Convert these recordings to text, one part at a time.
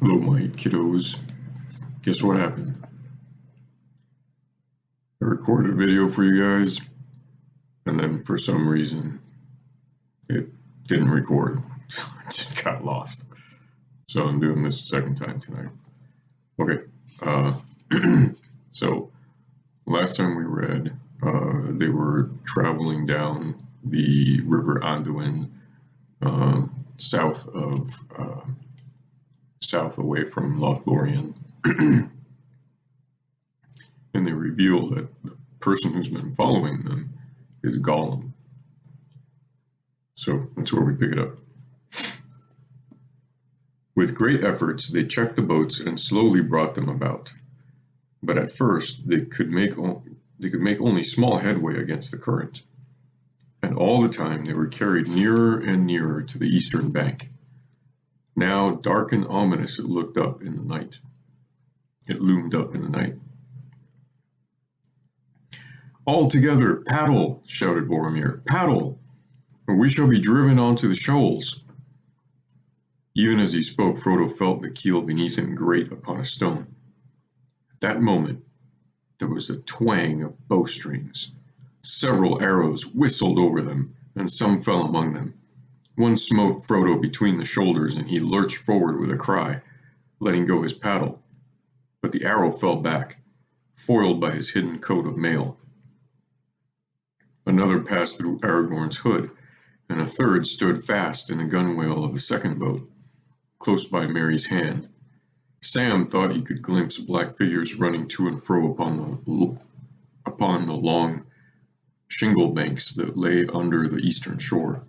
Hello, my kiddos. Guess what happened? I recorded a video for you guys, and then for some reason, it didn't record. It just got lost. So I'm doing this a second time tonight. Okay. So last time we read, they were traveling down the River Anduin, south away from Lothlorien. And they reveal that the person who's been following them is Gollum. So that's where we pick it up. With great efforts, they checked the boats and slowly brought them about. But at first, they could make only small headway against the current. And all the time, they were carried nearer and nearer to the eastern bank. Now, dark and ominous, it loomed up in the night. "All together, paddle!" shouted Boromir. "Paddle, or we shall be driven onto the shoals." Even as he spoke, Frodo felt the keel beneath him grate upon a stone. At that moment, there was a twang of bowstrings. Several arrows whistled over them, and some fell among them. One smote Frodo between the shoulders, and he lurched forward with a cry, letting go his paddle. But the arrow fell back, foiled by his hidden coat of mail. Another passed through Aragorn's hood, and a third stood fast in the gunwale of the second boat, close by Merry's hand. Sam thought he could glimpse black figures running to and fro upon the long shingle banks that lay under the eastern shore.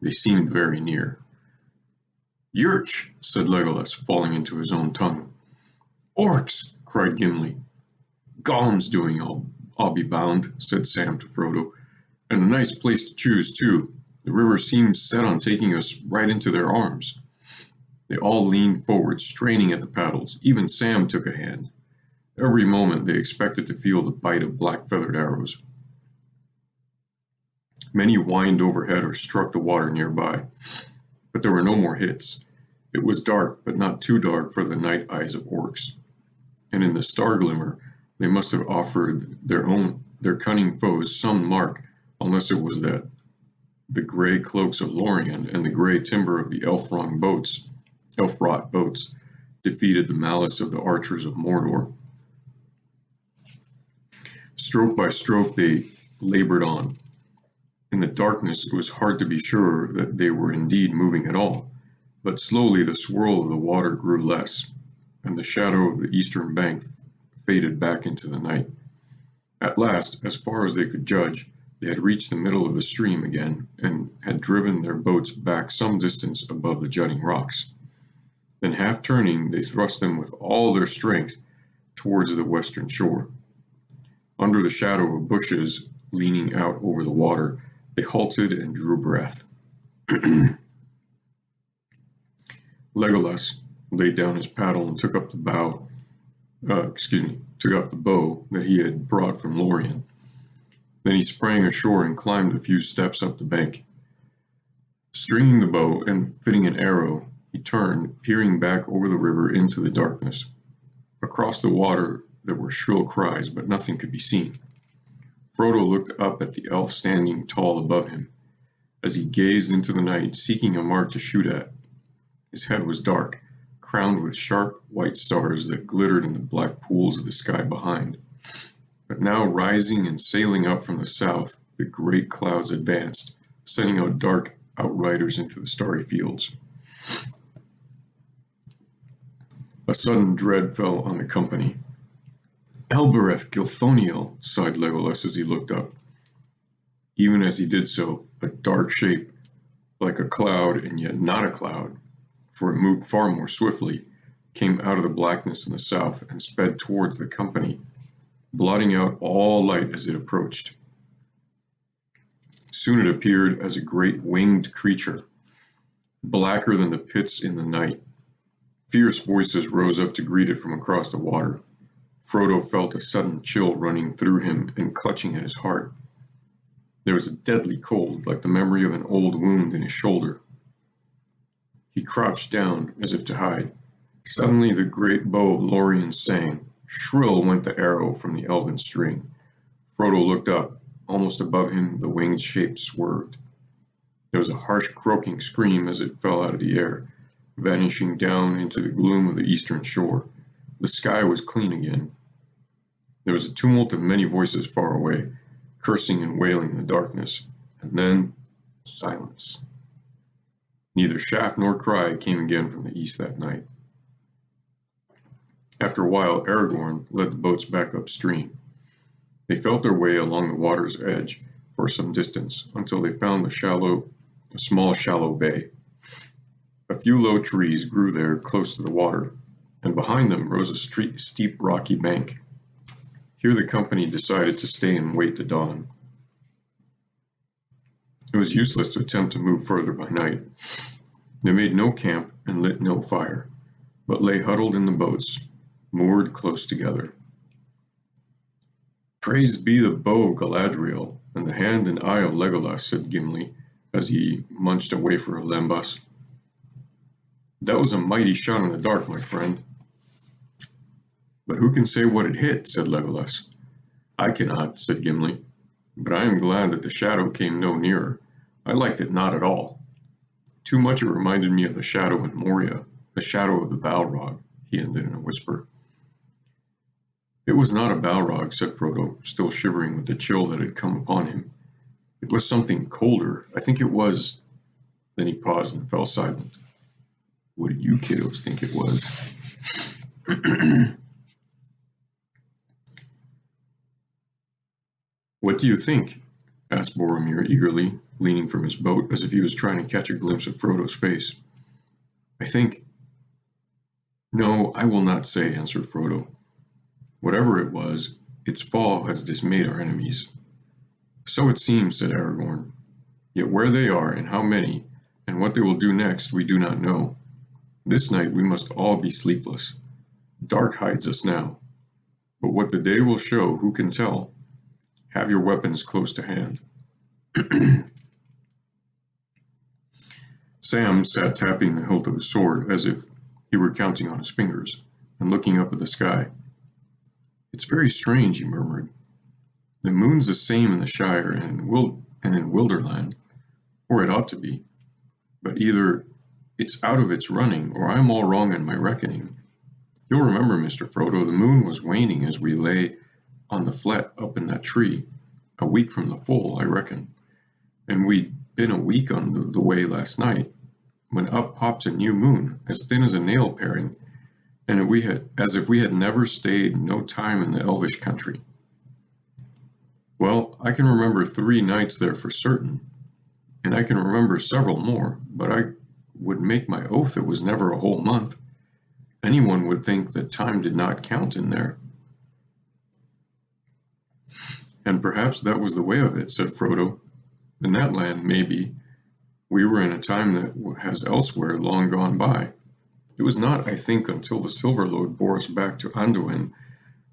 They seemed very near. "Yerch!" said Legolas, falling into his own tongue. "Orcs!" cried Gimli. "Gollum's doing, I'll be bound," said Sam to Frodo. "And a nice place to choose, too. The river seems set on taking us right into their arms." They all leaned forward, straining at the paddles. Even Sam took a hand. Every moment they expected to feel the bite of black-feathered arrows. Many whined overhead or struck the water nearby, but there were no more hits. It was dark, but not too dark for the night eyes of orcs, and in the star glimmer they must have offered their cunning foes some mark, unless it was that the gray cloaks of Lorien and the gray timber of the elf-wrought boats defeated the malice of the archers of Mordor. Stroke by stroke they labored on. In the darkness it was hard to be sure that they were indeed moving at all, but slowly the swirl of the water grew less, and the shadow of the eastern bank faded back into the night. At last, as far as they could judge, they had reached the middle of the stream again, and had driven their boats back some distance above the jutting rocks. Then, half turning, they thrust them with all their strength towards the western shore. Under the shadow of bushes leaning out over the water, they halted and drew breath. Legolas laid down his paddle and took up the bow that he had brought from Lorien. Then he sprang ashore and climbed a few steps up the bank. Stringing the bow and fitting an arrow, he turned, peering back over the river into the darkness. Across the water there were shrill cries, but nothing could be seen. Frodo looked up at the elf standing tall above him. As he gazed into the night, seeking a mark to shoot at, his head was dark, crowned with sharp white stars that glittered in the black pools of the sky behind. But now, rising and sailing up from the south, the great clouds advanced, sending out dark outriders into the starry fields. A sudden dread fell on the company. "Elbereth Gilthoniel," sighed Legolas as he looked up. Even as he did so, a dark shape, like a cloud and yet not a cloud, for it moved far more swiftly, came out of the blackness in the south and sped towards the company, blotting out all light as it approached. Soon it appeared as a great winged creature, blacker than the pits in the night. Fierce voices rose up to greet it from across the water. Frodo felt a sudden chill running through him and clutching at his heart. There was a deadly cold, like the memory of an old wound in his shoulder. He crouched down as if to hide. Suddenly the great bow of Lorien sang. Shrill went the arrow from the elven string. Frodo looked up. Almost above him the winged shape swerved. There was a harsh croaking scream as it fell out of the air, vanishing down into the gloom of the eastern shore. The sky was clean again. There was a tumult of many voices far away, cursing and wailing in the darkness, and then silence. Neither shaft nor cry came again from the east that night. After a while Aragorn led the boats back upstream. They felt their way along the water's edge for some distance until they found a small shallow bay. A few low trees grew there close to the water, and behind them rose a steep rocky bank. Here the company decided to stay and wait the dawn. It was useless to attempt to move further by night. They made no camp and lit no fire, but lay huddled in the boats, moored close together. "Praised be the bow of Galadriel, and the hand and eye of Legolas," said Gimli, as he munched a wafer of lembas. "That was a mighty shot in the dark, my friend." "But who can say what it hit?" said Legolas. "I cannot," said Gimli, "but I am glad that the shadow came no nearer. I liked it not at all. Too much it reminded me of the shadow in Moria, the shadow of the Balrog," he ended in a whisper. "It was not a Balrog," said Frodo, still shivering with the chill that had come upon him. "It was something colder. I think it was—" Then he paused and fell silent. "What do you kiddos think it was?" "What do you think?" asked Boromir eagerly, leaning from his boat as if he was trying to catch a glimpse of Frodo's face. "I think—" "No, I will not say," answered Frodo. "Whatever it was, its fall has dismayed our enemies." "So it seems," said Aragorn. "Yet where they are, and how many, and what they will do next, we do not know. This night we must all be sleepless. Dark hides us now, but what the day will show, who can tell? Have your weapons close to hand." Sam sat tapping the hilt of his sword as if he were counting on his fingers, and looking up at the sky. "It's very strange," he murmured. "The moon's the same in the Shire and in Wilderland, or it ought to be. But either it's out of its running, or I'm all wrong in my reckoning. You'll remember, Mr. Frodo, the moon was waning as we lay on the flat up in that tree, a week from the full, I reckon. And we'd been a week on the way last night, when up pops a new moon, as thin as a nail paring, and as if we had never stayed no time in the Elvish country. Well, I can remember 3 nights there for certain, and I can remember several more, but I would make my oath it was never a whole month. Anyone would think that time did not count in there." "And perhaps that was the way of it," said Frodo. "In that land, maybe, we were in a time that has elsewhere long gone by. It was not, I think, until the Silverlode bore us back to Anduin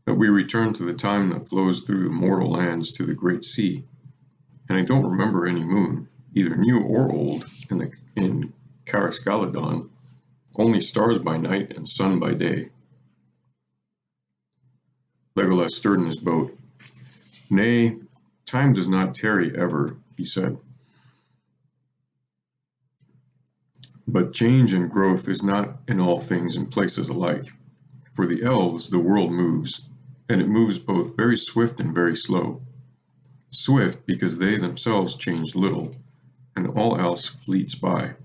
that we returned to the time that flows through the mortal lands to the Great Sea. And I don't remember any moon, either new or old, in Carasgaladon, only stars by night and sun by day." Legolas stirred in his boat. "Nay, time does not tarry ever," he said. "But change and growth is not in all things and places alike. For the elves the world moves, and it moves both very swift and very slow. Swift because they themselves change little, and all else fleets by.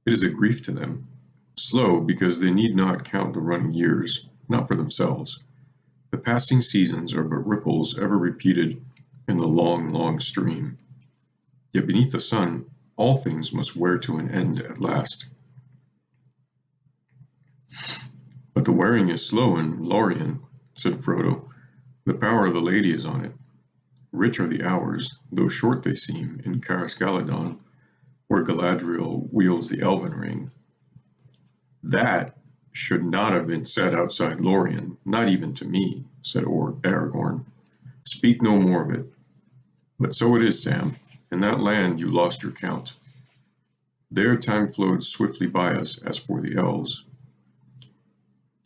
It is a grief to them. Slow because they need not count the running years, not for themselves. The passing seasons are but ripples ever repeated in the long, long stream. Yet beneath the sun all things must wear to an end at last." "But the wearing is slow in Lorien," said Frodo. "The power of the lady is on it. Rich are the hours, though short they seem, in Carasgaladon, where Galadriel wields the elven ring." "That should not have been said outside Lorien, not even to me," said Aragorn. "Speak no more of it. But so it is, Sam. In that land you lost your count. There time flowed swiftly by us as for the elves.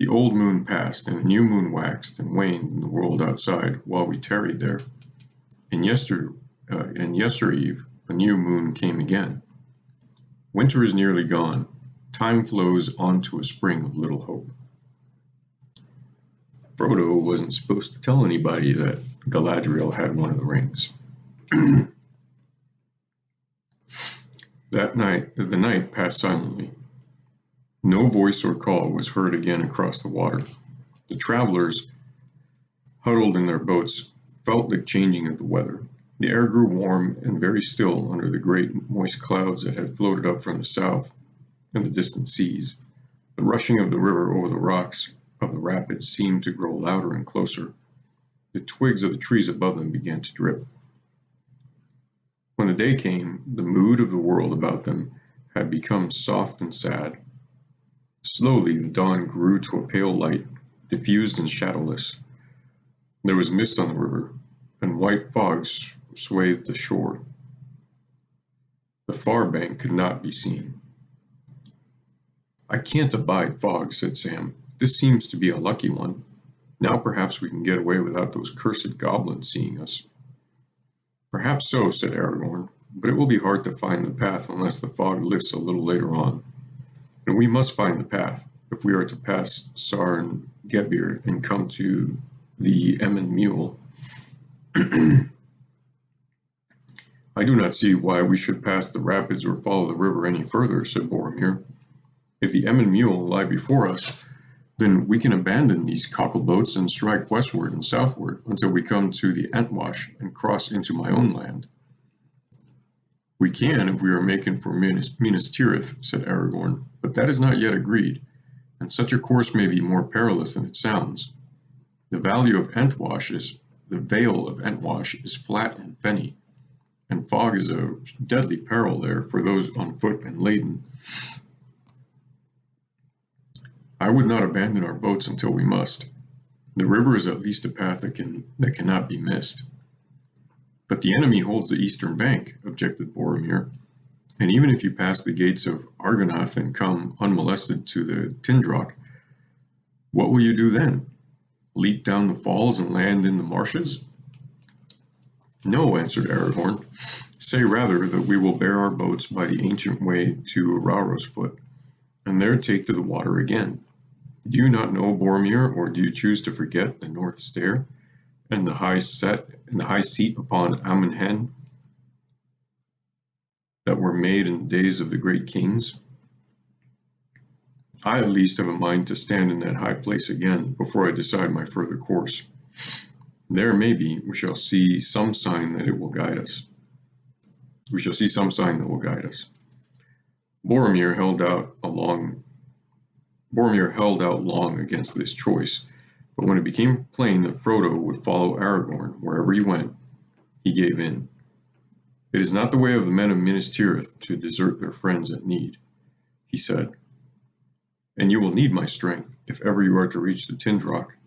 The old moon passed, and a new moon waxed and waned in the world outside while we tarried there. And yestereve a new moon came again. Winter is nearly gone. Time flows on to a spring of little hope. Frodo wasn't supposed to tell anybody that Galadriel had one of the rings. The night passed silently. No voice or call was heard again across the water. The travelers, huddled in their boats, felt the changing of the weather. The air grew warm and very still under the great moist clouds that had floated up from the south and the distant seas. The rushing of the river over the rocks of the rapids seemed to grow louder and closer. The twigs of the trees above them began to drip. When the day came, the mood of the world about them had become soft and sad. Slowly the dawn grew to a pale light, diffused and shadowless. There was mist on the river, and white fogs swathed the shore. The far bank could not be seen. "I can't abide fog," said Sam. "This seems to be a lucky one. Now perhaps we can get away without those cursed goblins seeing us." "Perhaps so," said Aragorn, "but it will be hard to find the path unless the fog lifts a little later on. And we must find the path, if we are to pass Sarn Gebir and come to the Emyn Muil." "I do not see why we should pass the rapids or follow the river any further," said Boromir. "If the Emyn Muil lie before us, then we can abandon these cockle boats and strike westward and southward until we come to the Entwash and cross into my own land." "We can if we are making for Minas Tirith," said Aragorn, "but that is not yet agreed, and such a course may be more perilous than it sounds. The Vale of Entwash is flat and fenny, and fog is a deadly peril there for those on foot and laden. I would not abandon our boats until we must. The river is at least a path that cannot be missed." "But the enemy holds the eastern bank," objected Boromir, "and even if you pass the gates of Argonath and come unmolested to the Tindrock, what will you do then? Leap down the falls and land in the marshes?" "No," answered Aragorn. "Say rather that we will bear our boats by the ancient way to Arauro's Foot, and there take to the water again. Do you not know, Boromir, or do you choose to forget the North Stair and the high seat upon Amon Hen that were made in the days of the great kings? I at least have a mind to stand in that high place again before I decide my further course. There, maybe, we shall see some sign that will guide us. Boromir held out long against this choice, but when it became plain that Frodo would follow Aragorn wherever he went, he gave in. "It is not the way of the men of Minas Tirith to desert their friends at need," he said. "And you will need my strength if ever you are to reach the Tindrock.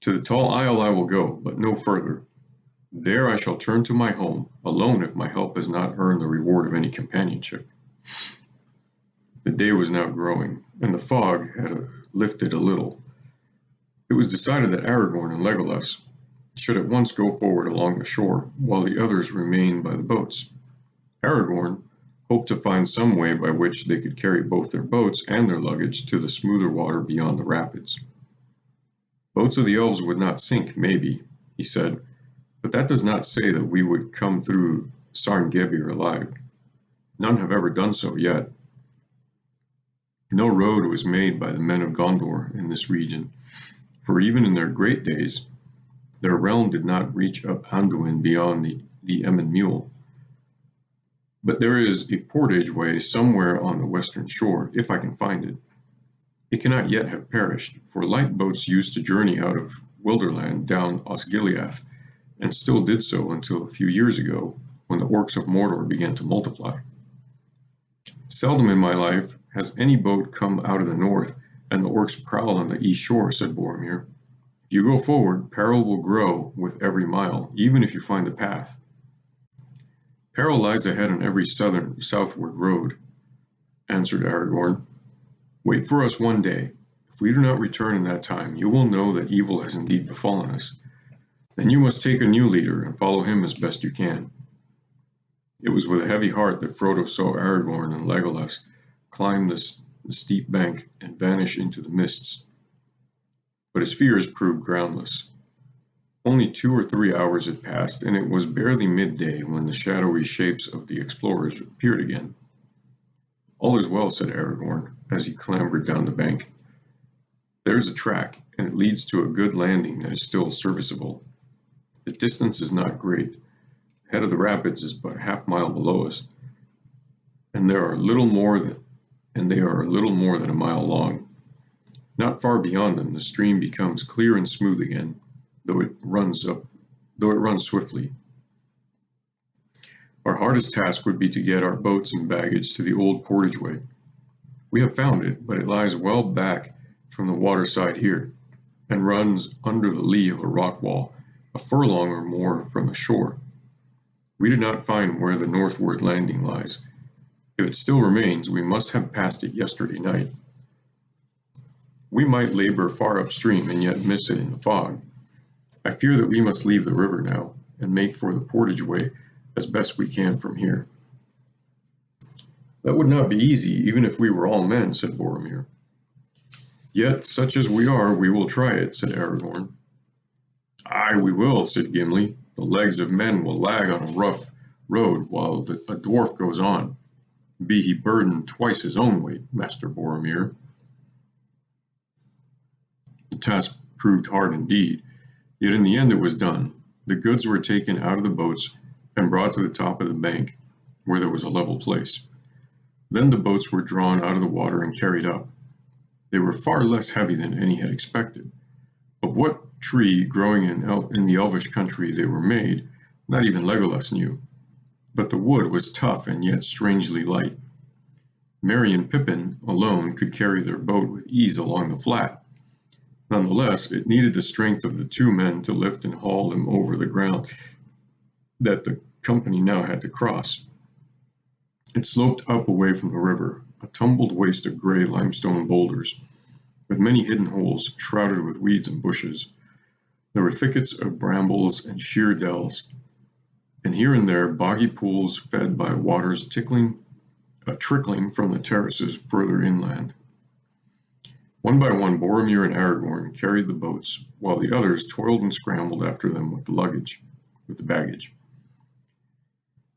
To the Tall Isle I will go, but no further. There I shall turn to my home, alone if my help has not earned the reward of any companionship." The day was now growing, and the fog had lifted a little. It was decided that Aragorn and Legolas should at once go forward along the shore, while the others remained by the boats. Aragorn hoped to find some way by which they could carry both their boats and their luggage to the smoother water beyond the rapids. "Boats of the elves would not sink, maybe," he said, "but that does not say that we would come through Sarn Gebir alive. None have ever done so yet. No road was made by the men of Gondor in this region, for even in their great days, their realm did not reach up Anduin beyond the Emyn Muil. But there is a portage way somewhere on the western shore, if I can find it. It cannot yet have perished, for light boats used to journey out of Wilderland down Osgiliath, and still did so until a few years ago, when the orcs of Mordor began to multiply. Seldom in my life has any boat come out of the north, and the orcs prowl on the east shore," said Boromir. "If you go forward, peril will grow with every mile, even if you find the path." "Peril lies ahead on every southward road," answered Aragorn. "Wait for us one day. If we do not return in that time, you will know that evil has indeed befallen us. Then you must take a new leader and follow him as best you can." It was with a heavy heart that Frodo saw Aragorn and Legolas climb the steep bank and vanish into the mists. But his fears proved groundless. Only 2 or 3 hours had passed, and it was barely midday when the shadowy shapes of the explorers appeared again. "All is well," said Aragorn, as he clambered down the bank. "There's a track, and it leads to a good landing that is still serviceable. The distance is not great. The head of the rapids is but a half-mile below us, and they are a little more than a mile long. Not far beyond them, the stream becomes clear and smooth again, though it runs swiftly. Our hardest task would be to get our boats and baggage to the old portageway. We have found it, but it lies well back from the water side here, and runs under the lee of a rock wall, a furlong or more from the shore. We did not find where the northward landing lies. If it still remains, we must have passed it yesterday night. We might labor far upstream and yet miss it in the fog. I fear that we must leave the river now, and make for the portageway as best we can from here." "That would not be easy, even if we were all men," said Boromir. "Yet, such as we are, we will try it," said Aragorn. "Aye, we will," said Gimli. "The legs of men will lag on a rough road while a dwarf goes on, be he burdened twice his own weight, Master Boromir." The task proved hard indeed, yet in the end it was done. The goods were taken out of the boats and brought to the top of the bank, where there was a level place. Then the boats were drawn out of the water and carried up. They were far less heavy than any had expected. Of what tree growing in the Elvish country they were made, not even Legolas knew. But the wood was tough and yet strangely light. Merry and Pippin alone could carry their boat with ease along the flat. Nonetheless, it needed the strength of the 2 men to lift and haul them over the ground that the company now had to cross. It sloped up away from the river, a tumbled waste of gray limestone boulders, with many hidden holes shrouded with weeds and bushes. There were thickets of brambles and sheer dells, and here and there boggy pools fed by waters trickling from the terraces further inland. One by one, Boromir and Aragorn carried the boats, while the others toiled and scrambled after them with the baggage.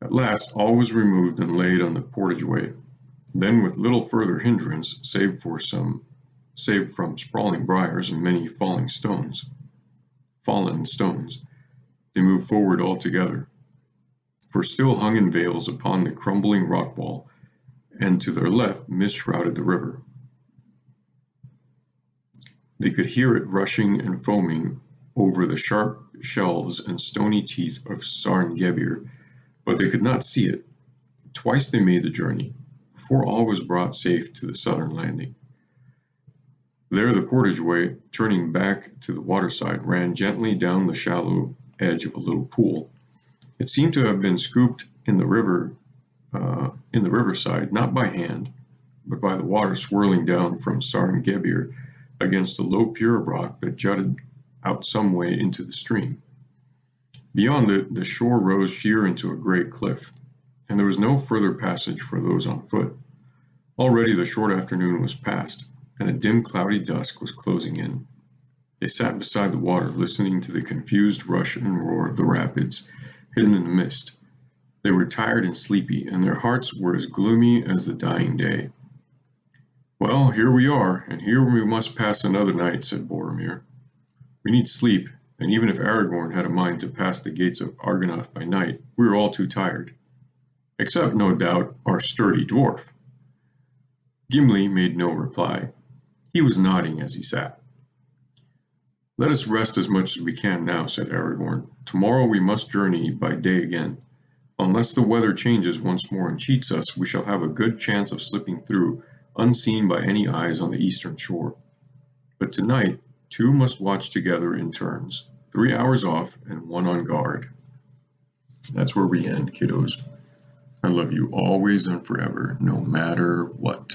At last all was removed and laid on the portageway. Then, with little further hindrance, save from sprawling briars and many fallen stones, they moved forward altogether. For still hung in veils upon the crumbling rock wall, and to their left mist shrouded the river. They could hear it rushing and foaming over the sharp shelves and stony teeth of Sarn Gebir, but they could not see it. Twice they made the journey, before all was brought safe to the southern landing. There the portageway, turning back to the waterside, ran gently down the shallow edge of a little pool. It seemed to have been scooped in the riverside, not by hand, but by the water swirling down from Sarn Gebir against a low pier of rock that jutted out some way into the stream. Beyond it, the shore rose sheer into a gray cliff, and there was no further passage for those on foot. Already the short afternoon was past, and a dim cloudy dusk was closing in. They sat beside the water, listening to the confused rush and roar of the rapids, hidden in the mist. They were tired and sleepy, and their hearts were as gloomy as the dying day. "Well, here we are, and here we must pass another night," said Boromir. "We need sleep, and even if Aragorn had a mind to pass the gates of Argonath by night, we are all too tired. Except, no doubt, our sturdy dwarf." Gimli made no reply. He was nodding as he sat. "Let us rest as much as we can now," said Aragorn. "Tomorrow we must journey by day again. Unless the weather changes once more and cheats us, we shall have a good chance of slipping through, unseen by any eyes on the eastern shore. But tonight, 2 must watch together in turns, 3 hours off and 1 on guard." That's where we end, kiddos. I love you always and forever, no matter what.